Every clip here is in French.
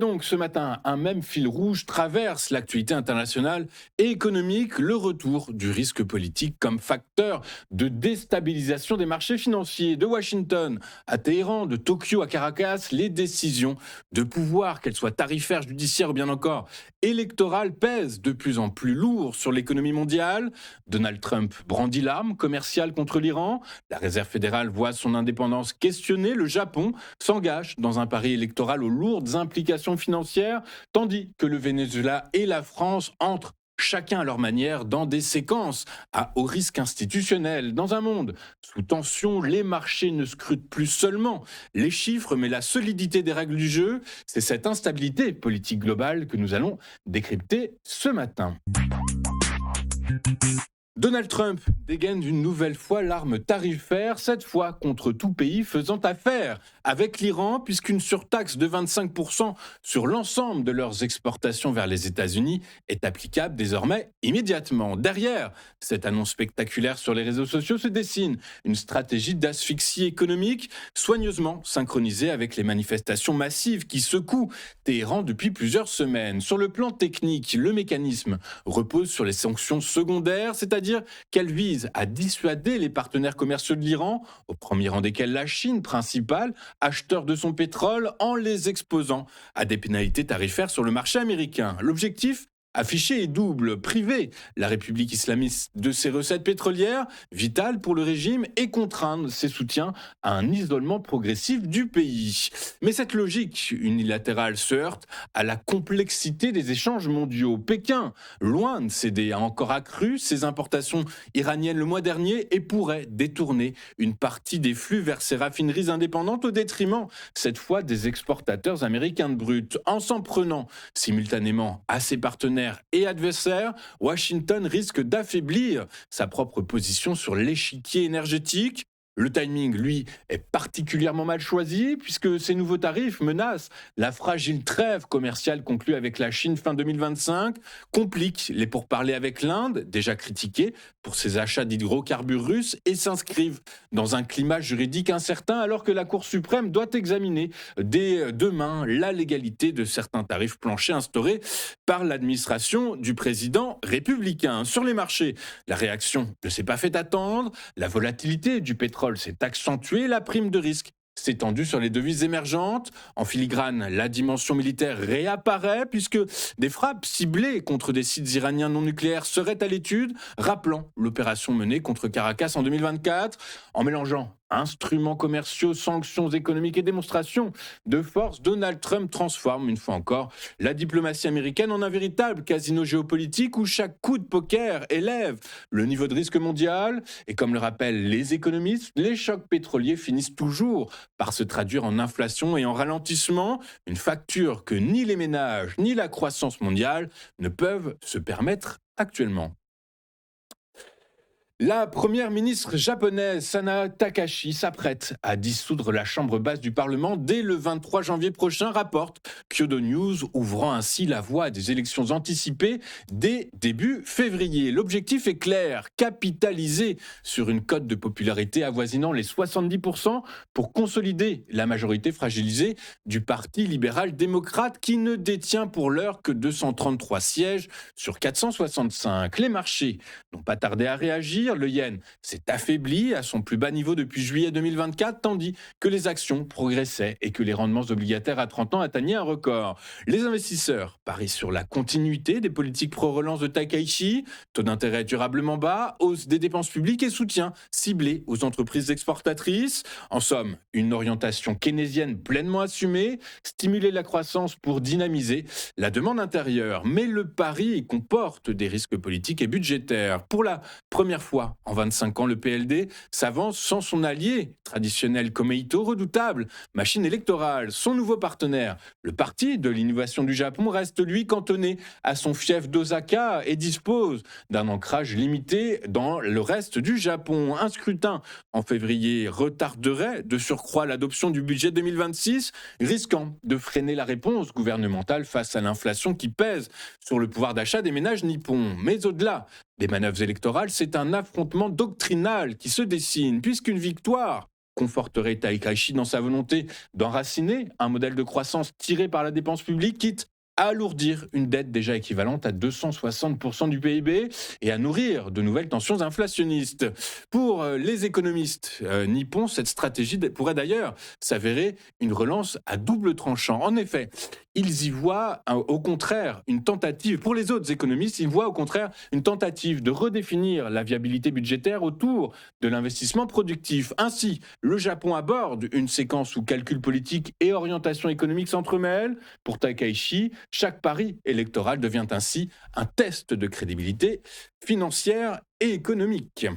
Donc ce matin, un même fil rouge traverse l'actualité internationale et économique, le retour du risque politique comme facteur de déstabilisation des marchés financiers. De Washington à Téhéran, de Tokyo à Caracas, les décisions de pouvoir, qu'elles soient tarifaires, judiciaires ou bien encore électorales, pèsent de plus en plus lourd sur l'économie mondiale. Donald Trump brandit l'arme commerciale contre l'Iran, la Réserve fédérale voit son indépendance questionnée, le Japon s'engage dans un pari électoral aux lourdes implications financières, tandis que le Venezuela et la France entrent chacun à leur manière dans des séquences à haut risque institutionnel. Dans un monde sous tension, les marchés ne scrutent plus seulement les chiffres, mais la solidité des règles du jeu. C'est cette instabilité politique globale que nous allons décrypter ce matin. Donald Trump dégaine une nouvelle fois l'arme tarifaire, cette fois contre tout pays faisant affaire avec l'Iran, puisqu'une surtaxe de 25% sur l'ensemble de leurs exportations vers les États-Unis est applicable désormais immédiatement. Derrière cette annonce spectaculaire sur les réseaux sociaux se dessine une stratégie d'asphyxie économique soigneusement synchronisée avec les manifestations massives qui secouent Téhéran depuis plusieurs semaines. Sur le plan technique, le mécanisme repose sur les sanctions secondaires, c'est-à-dire qu'elles visent à dissuader les partenaires commerciaux de l'Iran, au premier rang desquels la Chine, principal acheteur de son pétrole, en les exposant à des pénalités tarifaires sur le marché américain. L'objectif affiché est double: priver la République islamiste de ses recettes pétrolières, vitales pour le régime, et contraindre ses soutiens à un isolement progressif du pays. Mais cette logique unilatérale se heurte à la complexité des échanges mondiaux. Pékin, loin de céder, a encore accru ses importations iraniennes le mois dernier et pourrait détourner une partie des flux vers ses raffineries indépendantes au détriment, cette fois, des exportateurs américains de brut. En s'en prenant simultanément à ses partenaires et adversaires, Washington risque d'affaiblir sa propre position sur l'échiquier énergétique. Le timing, lui, est particulièrement mal choisi puisque ces nouveaux tarifs menacent la fragile trêve commerciale conclue avec la Chine fin 2025, compliquent les pourparlers avec l'Inde, déjà critiquée pour ses achats d'hydrocarbures russes, et s'inscrivent dans un climat juridique incertain alors que la Cour suprême doit examiner dès demain la légalité de certains tarifs planchers instaurés par l'administration du président républicain. Sur les marchés, la réaction ne s'est pas fait attendre, la volatilité du pétrole s'est accentuée, la prime de risque s'est tendue sur les devises émergentes. En filigrane, la dimension militaire réapparaît puisque des frappes ciblées contre des sites iraniens non nucléaires seraient à l'étude, rappelant l'opération menée contre Caracas en 2024. En mélangeant instruments commerciaux, sanctions économiques et démonstrations de force, Donald Trump transforme une fois encore la diplomatie américaine en un véritable casino géopolitique où chaque coup de poker élève le niveau de risque mondial. Et comme le rappellent les économistes, les chocs pétroliers finissent toujours par se traduire en inflation et en ralentissement, une facture que ni les ménages ni la croissance mondiale ne peuvent se permettre actuellement. La première ministre japonaise Sana Takahashi s'apprête à dissoudre la chambre basse du Parlement dès le 23 janvier prochain, rapporte Kyodo News, ouvrant ainsi la voie à des élections anticipées dès début février. L'objectif est clair: capitaliser sur une cote de popularité avoisinant les 70% pour consolider la majorité fragilisée du Parti libéral-démocrate qui ne détient pour l'heure que 233 sièges sur 465. Les marchés n'ont pas tardé à réagir. Le yen s'est affaibli à son plus bas niveau depuis juillet 2024, tandis que les actions progressaient et que les rendements obligataires à 30 ans atteignaient un record. Les investisseurs parient sur la continuité des politiques pro-relance de Takaichi, taux d'intérêt durablement bas, hausse des dépenses publiques et soutien ciblé aux entreprises exportatrices. En somme, une orientation keynésienne pleinement assumée, stimuler la croissance pour dynamiser la demande intérieure. Mais le pari comporte des risques politiques et budgétaires. Pour la première fois en 25 ans, le PLD s'avance sans son allié traditionnel Komeito, redoutable machine électorale. Son nouveau partenaire, le Parti de l'innovation du Japon, reste lui cantonné à son fief d'Osaka et dispose d'un ancrage limité dans le reste du Japon. Un scrutin en février retarderait de surcroît l'adoption du budget 2026, risquant de freiner la réponse gouvernementale face à l'inflation qui pèse sur le pouvoir d'achat des ménages nippons. Mais au-delà des manœuvres électorales, c'est un affrontement doctrinal qui se dessine, puisqu'une victoire conforterait Takeshi dans sa volonté d'enraciner un modèle de croissance tiré par la dépense publique, quitte à alourdir une dette déjà équivalente à 260% du PIB et à nourrir de nouvelles tensions inflationnistes. Pour les économistes nippons, cette stratégie pourrait d'ailleurs s'avérer une relance à double tranchant. En effet, ils y voient au contraire une tentative, pour les autres économistes, ils voient au contraire une tentative de redéfinir la viabilité budgétaire autour de l'investissement productif. Ainsi, le Japon aborde une séquence où calcul politique et orientation économique s'entremêlent. Pour Takaichi, chaque pari électoral devient ainsi un test de crédibilité financière et économique.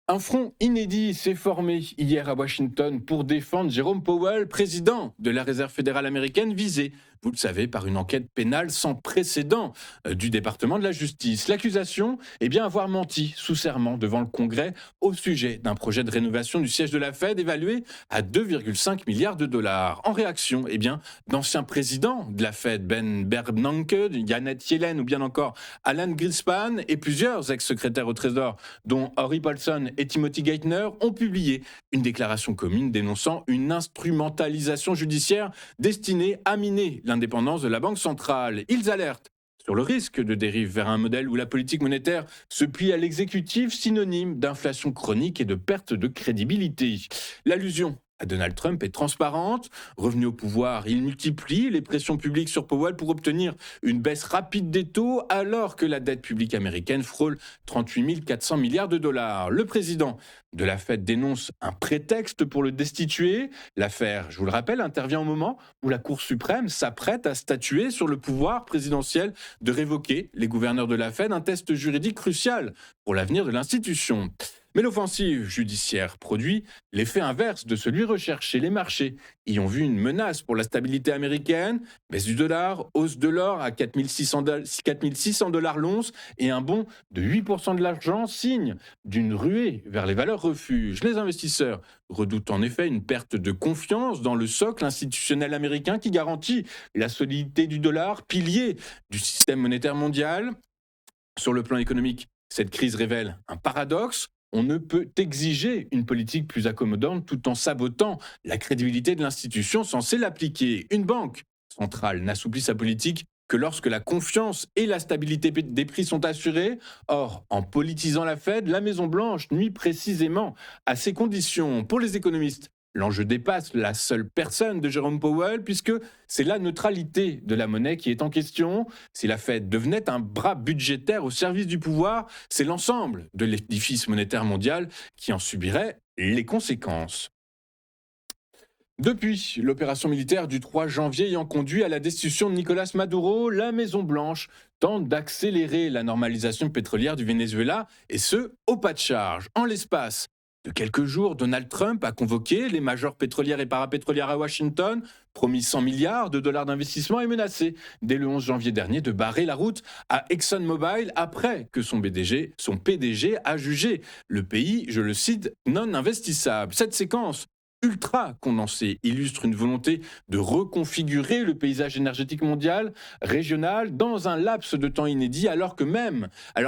Un front inédit s'est formé hier à Washington pour défendre Jerome Powell, président de la Réserve fédérale américaine, visé, vous le savez, par une enquête pénale sans précédent du département de la justice. L'accusation est bien avoir menti sous serment devant le Congrès au sujet d'un projet de rénovation du siège de la Fed évalué à 2,5 milliards de dollars. En réaction, d'anciens présidents de la Fed, Ben Bernanke, Janet Yellen ou bien encore Alan Greenspan et plusieurs ex-secrétaires au Trésor, dont Henry Paulson et Timothy Geithner, ont publié une déclaration commune dénonçant une instrumentalisation judiciaire destinée à miner l'indépendance de la Banque centrale. Ils alertent sur le risque de dérive vers un modèle où la politique monétaire se plie à l'exécutif, synonyme d'inflation chronique et de perte de crédibilité. L'allusion à Donald Trump est transparente. Revenu au pouvoir, il multiplie les pressions publiques sur Powell pour obtenir une baisse rapide des taux alors que la dette publique américaine frôle 38 400 milliards de dollars. Le président de la Fed dénonce un prétexte pour le destituer. L'affaire, je vous le rappelle, intervient au moment où la Cour suprême s'apprête à statuer sur le pouvoir présidentiel de révoquer les gouverneurs de la Fed, un test juridique crucial pour l'avenir de l'institution. Mais l'offensive judiciaire produit l'effet inverse de celui recherché. Les marchés y ont vu une menace pour la stabilité américaine, baisse du dollar, hausse de l'or à 4600 $ l'once et un bond de 8% de l'argent, signe d'une ruée vers les valeurs refuges. Les investisseurs redoutent en effet une perte de confiance dans le socle institutionnel américain qui garantit la solidité du dollar, pilier du système monétaire mondial. Sur le plan économique, cette crise révèle un paradoxe. On ne peut exiger une politique plus accommodante tout en sabotant la crédibilité de l'institution censée l'appliquer. Une banque centrale n'assouplit sa politique que lorsque la confiance et la stabilité des prix sont assurées. Or, en politisant la Fed, la Maison-Blanche nuit précisément à ces conditions. Pour les économistes, l'enjeu dépasse la seule personne de Jerome Powell puisque c'est la neutralité de la monnaie qui est en question. Si la Fed devenait un bras budgétaire au service du pouvoir, c'est l'ensemble de l'édifice monétaire mondial qui en subirait les conséquences. Depuis l'opération militaire du 3 janvier ayant conduit à la destitution de Nicolas Maduro, la Maison-Blanche tente d'accélérer la normalisation pétrolière du Venezuela, et ce, au pas de charge. En l'espace de quelques jours, Donald Trump a convoqué les majors pétrolières et parapétrolières à Washington, promis 100 milliards de dollars d'investissement et menacé dès le 11 janvier dernier de barrer la route à ExxonMobil après que son PDG a jugé le pays, je le cite, non investissable. Cette séquence ultra condensée illustre une volonté de reconfigurer le paysage énergétique mondial, régional, dans un laps de temps inédit, alors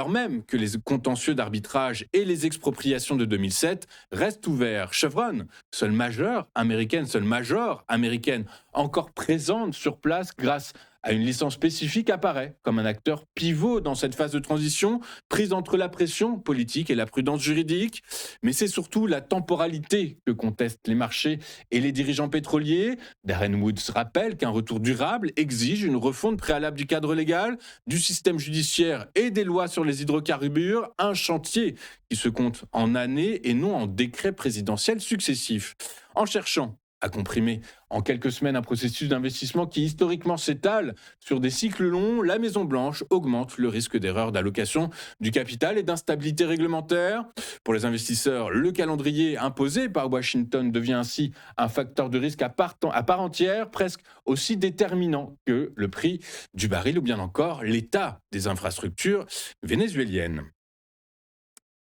même que les contentieux d'arbitrage et les expropriations de 2007 restent ouverts. Chevron, seule major américaine, encore présente sur place grâce à une licence spécifique, apparaît comme un acteur pivot dans cette phase de transition, prise entre la pression politique et la prudence juridique. Mais c'est surtout la temporalité que contestent les marchés et les dirigeants pétroliers. Darren Woods rappelle qu'un retour durable exige une refonte préalable du cadre légal, du système judiciaire et des lois sur les hydrocarbures, un chantier qui se compte en années et non en décrets présidentiels successifs. En cherchant à comprimer en quelques semaines un processus d'investissement qui historiquement s'étale sur des cycles longs, la Maison-Blanche augmente le risque d'erreur d'allocation du capital et d'instabilité réglementaire. Pour les investisseurs, le calendrier imposé par Washington devient ainsi un facteur de risque à part entière, presque aussi déterminant que le prix du baril ou bien encore l'état des infrastructures vénézuéliennes.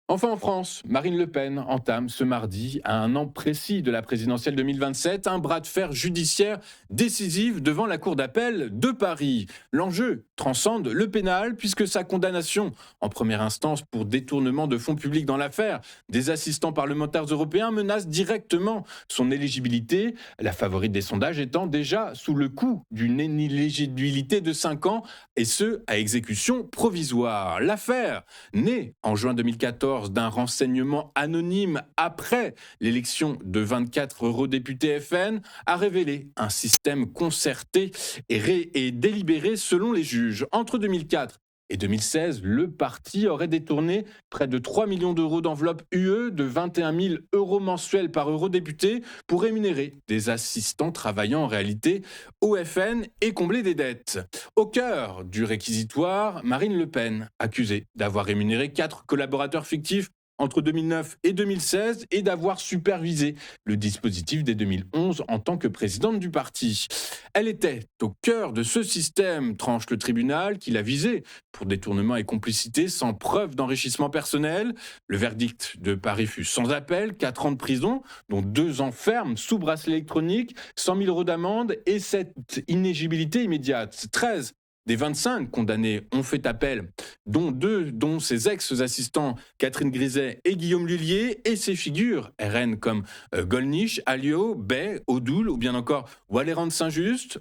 Enfin en France, Marine Le Pen entame ce mardi, à un an précis de la présidentielle 2027, un bras de fer judiciaire décisif devant la Cour d'appel de Paris. L'enjeu transcende le pénal puisque sa condamnation en première instance pour détournement de fonds publics dans l'affaire des assistants parlementaires européens menace directement son éligibilité, la favorite des sondages étant déjà sous le coup d'une inéligibilité de 5 ans et ce à exécution provisoire. L'affaire, née en juin 2014 d'un renseignement anonyme après l'élection de 24 eurodéputés FN, a révélé un système concerté et délibéré selon les juges. Entre 2004 et 2016, le parti aurait détourné près de 3 millions d'euros d'enveloppe UE de 21 000 euros mensuels par eurodéputé pour rémunérer des assistants travaillant en réalité au FN et combler des dettes. Au cœur du réquisitoire, Marine Le Pen, accusée d'avoir rémunéré 4 collaborateurs fictifs entre 2009 et 2016 et d'avoir supervisé le dispositif dès 2011 en tant que présidente du parti. Elle était au cœur de ce système, tranche le tribunal, qui l'a visée pour détournement et complicité sans preuve d'enrichissement personnel. Le verdict de Paris fut sans appel, 4 ans de prison, dont 2 ans fermes sous bracelet électronique, 100 000 euros d'amende et cette inéligibilité immédiate. 13 des 25 condamnés ont fait appel, dont ses ex-assistants Catherine Griset et Guillaume Lullier, et ses figures RN comme Gollnisch, Alliot, Bay, Odoul ou bien encore Walleran de Saint-Just.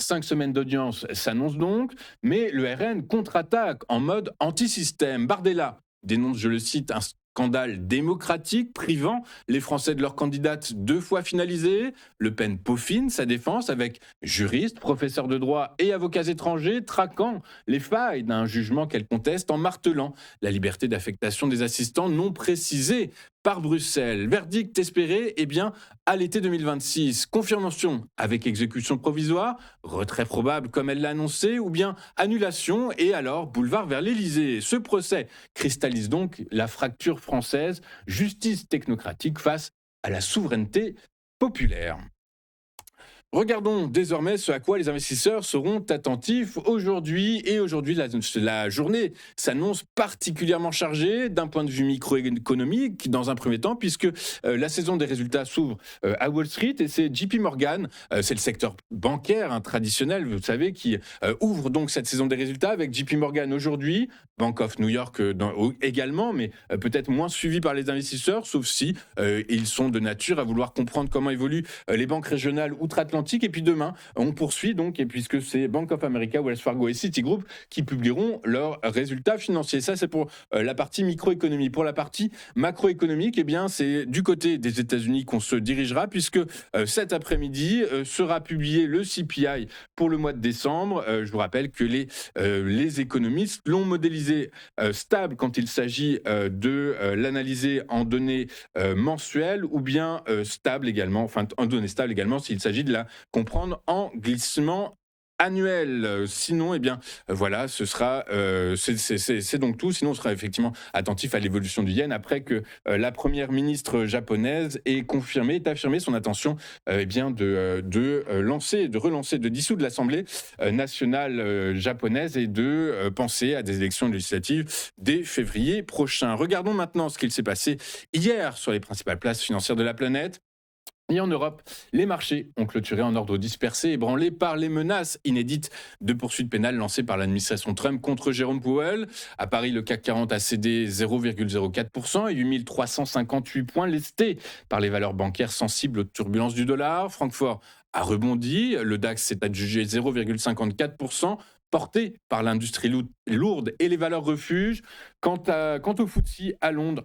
5 semaines d'audience s'annoncent donc, mais le RN contre-attaque en mode anti-système. Bardella dénonce, je le cite, un scandale démocratique privant les Français de leur candidate 2 fois finalisée. Le Pen peaufine sa défense avec juristes, professeurs de droit et avocats étrangers traquant les failles d'un jugement qu'elle conteste en martelant la liberté d'affectation des assistants non précisée par Bruxelles. Verdict espéré, eh bien, à l'été 2026. Confirmation avec exécution provisoire, retrait probable comme elle l'a annoncé, ou bien annulation et alors boulevard vers l'Élysée. Ce procès cristallise donc la fracture française, justice technocratique face à la souveraineté populaire. Regardons désormais ce à quoi les investisseurs seront attentifs aujourd'hui. Et aujourd'hui, la journée s'annonce particulièrement chargée d'un point de vue microéconomique, dans un premier temps, puisque la saison des résultats s'ouvre à Wall Street et c'est JP Morgan, c'est le secteur bancaire traditionnel, vous savez, qui ouvre donc cette saison des résultats avec JP Morgan aujourd'hui, Bank of New York également, mais peut-être moins suivi par les investisseurs, sauf si ils sont de nature à vouloir comprendre comment évoluent les banques régionales outre-Atlantique. Et puis demain, on poursuit donc, et puisque c'est Bank of America, Wells Fargo et Citigroup qui publieront leurs résultats financiers. Ça, c'est pour la partie microéconomie. Pour la partie macroéconomique, eh bien, c'est du côté des États-Unis qu'on se dirigera, puisque cet après-midi sera publié le CPI pour le mois de décembre. Je vous rappelle que les économistes l'ont modélisé stable quand il s'agit de l'analyser en données mensuelles, ou bien stable également, enfin en données stables également s'il s'agit de la comprendre en glissement annuel. Sinon, eh bien, voilà, ce sera, c'est donc tout. Sinon, on sera effectivement attentif à l'évolution du yen après que la première ministre japonaise ait affirmé son intention, eh bien, de relancer, de dissoudre l'Assemblée nationale japonaise et de penser à des élections législatives dès février prochain. Regardons maintenant ce qu'il s'est passé hier sur les principales places financières de la planète. Et en Europe, les marchés ont clôturé en ordre dispersé, ébranlés par les menaces inédites de poursuites pénales lancées par l'administration Trump contre Jérôme Powell. À Paris, le CAC 40 a cédé 0,04% et 8 358 points lestés par les valeurs bancaires sensibles aux turbulences du dollar. Francfort a rebondi, le DAX s'est adjugé 0,54%, porté par l'industrie lourde et les valeurs refuges. Quant au FTSE à Londres,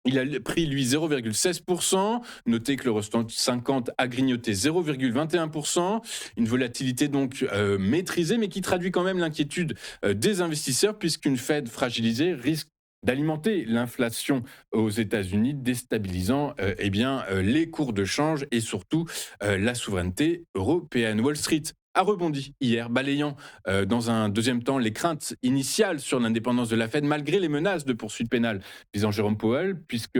il a pris, lui, 0,16%. Notez que l'Eurostoxx 50 a grignoté 0,21%. Une volatilité donc maîtrisée, mais qui traduit quand même l'inquiétude des investisseurs, puisqu'une Fed fragilisée risque d'alimenter l'inflation aux États-Unis, déstabilisant les cours de change et surtout la souveraineté européenne. Wall Street a rebondi hier, balayant dans un deuxième temps les craintes initiales sur l'indépendance de la Fed, malgré les menaces de poursuites pénales visant Jérôme Powell, puisque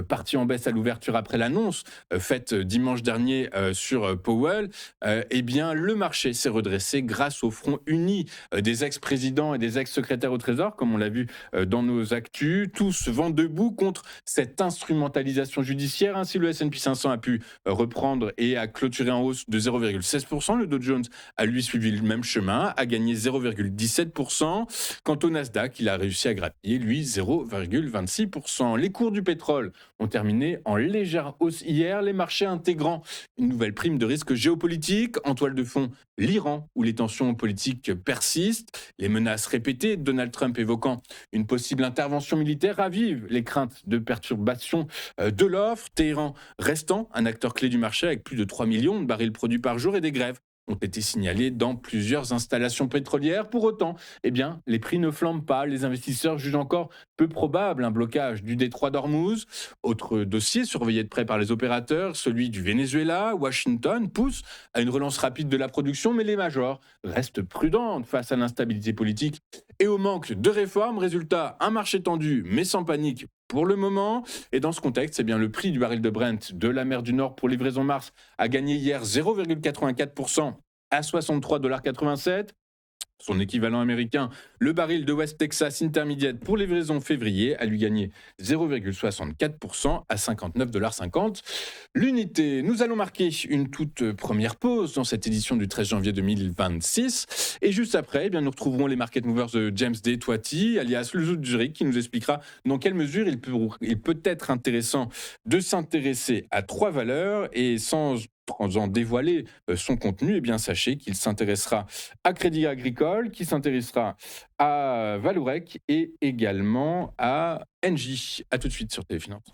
parti en baisse à l'ouverture après l'annonce faite dimanche dernier sur Powell, eh bien le marché s'est redressé grâce au front uni des ex-présidents et des ex-secrétaires au Trésor, comme on l'a vu dans nos actus, tous vent debout contre cette instrumentalisation judiciaire. Ainsi, le S&P 500 a pu reprendre et a clôturé en hausse de 0,16%. Le Dow Jones a lui suivi le même chemin, a gagné 0,17%. Quant au Nasdaq, il a réussi à grappiller, lui, 0,26%. Les cours du pétrole ont terminé en légère hausse hier, les marchés intégrant une nouvelle prime de risque géopolitique. En toile de fond, l'Iran, où les tensions politiques persistent. Les menaces répétées de Donald Trump évoquant une possible intervention militaire ravivent les craintes de perturbation de l'offre. Téhéran restant un acteur clé du marché avec plus de 3 millions de barils produits par jour, et des grèves ont été signalées dans plusieurs installations pétrolières. Pour autant, eh bien, les prix ne flambent pas. Les investisseurs jugent encore peu probable un blocage du détroit d'Ormuz. Autre dossier surveillé de près par les opérateurs, celui du Venezuela. Washington pousse à une relance rapide de la production, mais les majors restent prudentes face à l'instabilité politique et au manque de réformes. Résultat, un marché tendu, mais sans panique pour le moment. Et dans ce contexte, eh bien, le prix du baril de Brent de la mer du Nord pour livraison mars a gagné hier 0,84% à 63,87 $. Son équivalent américain, le baril de West Texas Intermediate pour livraison février, a lui gagné 0,64% à 59,50 $. L'unité, nous allons marquer une toute première pause dans cette édition du 13 janvier 2026. Et juste après, eh bien, nous retrouverons les market movers de James D. Twatty, alias le Zout Zurich, qui nous expliquera dans quelle mesure il peut être intéressant de s'intéresser à trois valeurs. Et sans en dévoiler son contenu, eh bien, sachez qu'il s'intéressera à Crédit Agricole, qui s'intéressera à Vallourec et également à Engie. A tout de suite sur Téléfinance.